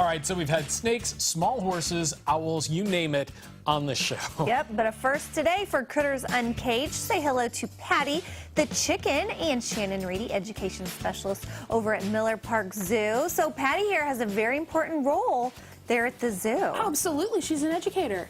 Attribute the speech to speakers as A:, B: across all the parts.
A: All right, so we've had snakes, small horses, owls, you name it, on the show.
B: Yep, but a first today for Critters Uncaged. Say hello to Patty, the chicken, and Shannon, Reedy, education specialist over at Miller Park Zoo. So Patty here has a very important role there at the zoo.
C: Oh, absolutely, she's an educator.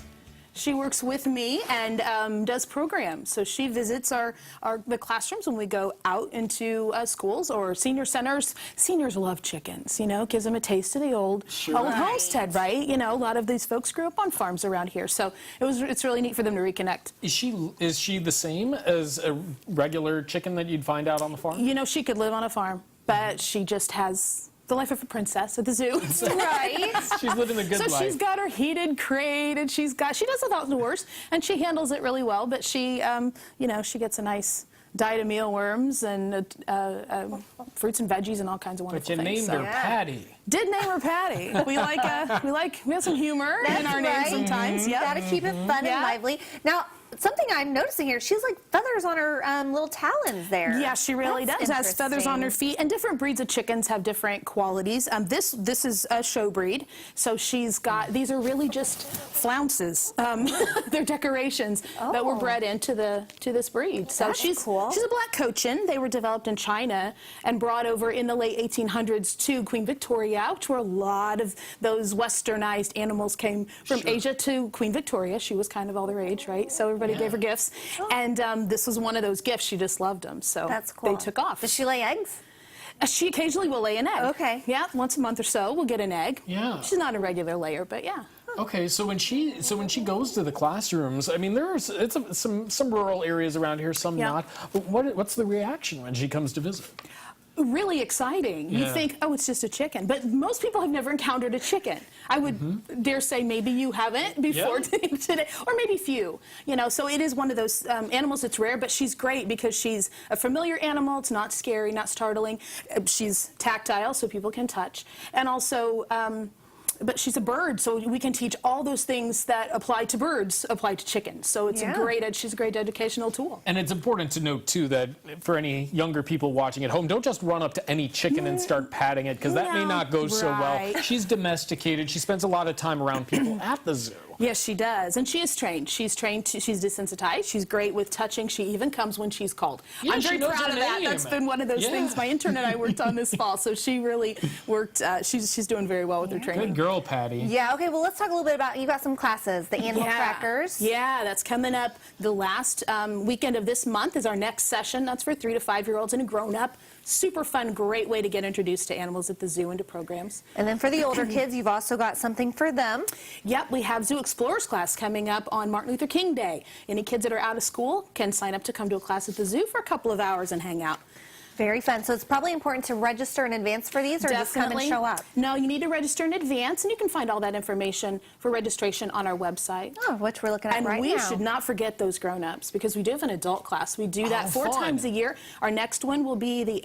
C: She works with me and does programs. So she visits the classrooms when we go out into schools or senior centers. Seniors love chickens, you know, gives them a taste of the old homestead, right? You know, a lot of these folks grew up on farms around here. So it's really neat for them to reconnect.
A: Is she the same as a regular chicken that you'd find out on the farm?
C: You know, she could live on a farm, but she just has the life of a princess at the zoo.
B: Right.
A: She's living the good life.
C: So she's got her heated crate, and she does without doors, and she handles it really well. But she, you know, she gets a nice diet of mealworms and fruits and veggies and all kinds of wonderful things.
A: But you named her Patty.
C: Did name her Patty. We have some humor in our names sometimes.
B: Yeah, gotta keep it fun and lively. Now, something I'm noticing here, she's like feathers on her little talons there.
C: Yeah, she really does. Has feathers on her feet, and different breeds of chickens have different qualities. This is a show breed, so she's got, these are really just flounces. They're decorations that were bred into this breed. So she's cool. She's a black Cochin. They were developed in China and brought over in the late 1800s to Queen Victoria, which where a lot of those westernized animals came from Asia to Queen Victoria. She was kind of all their age, right? So everybody gave her gifts, and this was one of those gifts. She just loved them, so
B: that's cool.
C: They took off.
B: Does she lay eggs?
C: She occasionally will lay an egg.
B: Okay.
C: Yeah, once a month or so, we'll get an egg.
A: Yeah.
C: She's not a regular layer, but yeah.
A: Okay, so when she goes to the classrooms, I mean, some rural areas around here, some not. But what's the reaction when she comes to visit?
C: Really exciting. You think, oh, it's just a chicken. But most people have never encountered a chicken. I would dare say maybe you haven't before today, or maybe few. You know, so it is one of those animals that's rare, but she's great because she's a familiar animal. It's not scary, not startling. She's tactile, so people can touch. And also, but she's a bird, so we can teach all those things that apply to birds, apply to chickens. So it's she's a great educational tool.
A: And it's important to note, too, that for any younger people watching at home, don't just run up to any chicken and start patting it, because that may not go so well. She's domesticated. She spends a lot of time around people at the zoo.
C: Yes, she does. And she is trained. She's trained, she's desensitized. She's great with touching. She even comes when she's called.
A: Yeah,
C: I'm very proud of that. That's been one of those things my intern and I worked on this fall. So she really worked, she's doing very well with her training.
A: Good girl, Patty.
B: Yeah, okay, well, let's talk a little bit about, you got some classes, the animal crackers.
C: Yeah, that's coming up the last weekend of this month is our next session. That's for 3 to 5-year-olds and a grown-up. Super fun, great way to get introduced to animals at the zoo and to programs.
B: And then for the older kids, you've also got something for them.
C: Yep, we have Zoo Explorers class coming up on Martin Luther King Day. Any kids that are out of school can sign up to come to a class at the zoo for a couple of hours and hang out.
B: Very fun. So it's probably important to register in advance for these, or just come and show up?
C: No, you need to register in advance, and you can find all that information for registration on our website.
B: Oh, which we're looking at right now.
C: And we should not forget those grown-ups, because we do have an adult class. We do that 4 times a year. Our next one will be the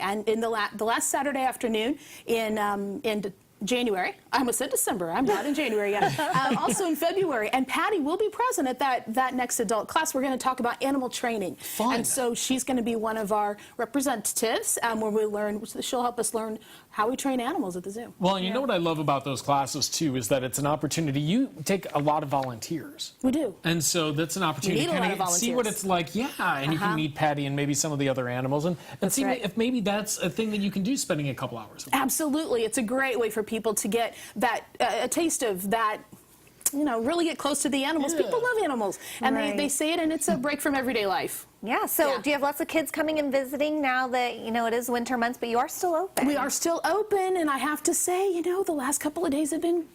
C: last Saturday afternoon in January. I almost said December. I'm not in January yet. Also in February. And Patty will be present at that next adult class. We're going to talk about animal training.
A: Fun.
C: And so she's going to be one of our representatives where she'll help us learn how we train animals at the zoo.
A: Well, you know what I love about those classes, too, is that it's an opportunity. You take a lot of volunteers.
C: We do.
A: And so that's an opportunity to kind of see what it's like. Yeah, and you can meet Patty and maybe some of the other animals and see if maybe that's a thing that you can do, spending a couple hours.
C: Absolutely. It's a great way for people to get that a taste of that, you know, really get close to the animals. People love animals, and they say it, and it's a break from everyday life.
B: Yeah, so do you have lots of kids coming and visiting now that, you know, it is winter months, but you are still open?
C: We are still open, and I have to say, you know, the last couple of days have been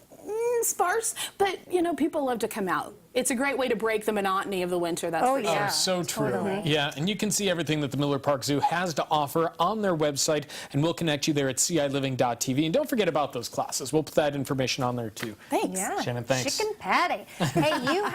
C: sparse, but, you know, people love to come out. It's a great way to break the monotony of the winter, that's for sure.
A: Oh, so true.
B: Totally.
A: Yeah, and you can see everything that the Miller Park Zoo has to offer on their website, and we'll connect you there at ciliving.tv. And don't forget about those classes. We'll put that information on there, too.
C: Thanks.
B: Yeah.
A: Shannon, thanks.
B: Chicken patty. Hey, you have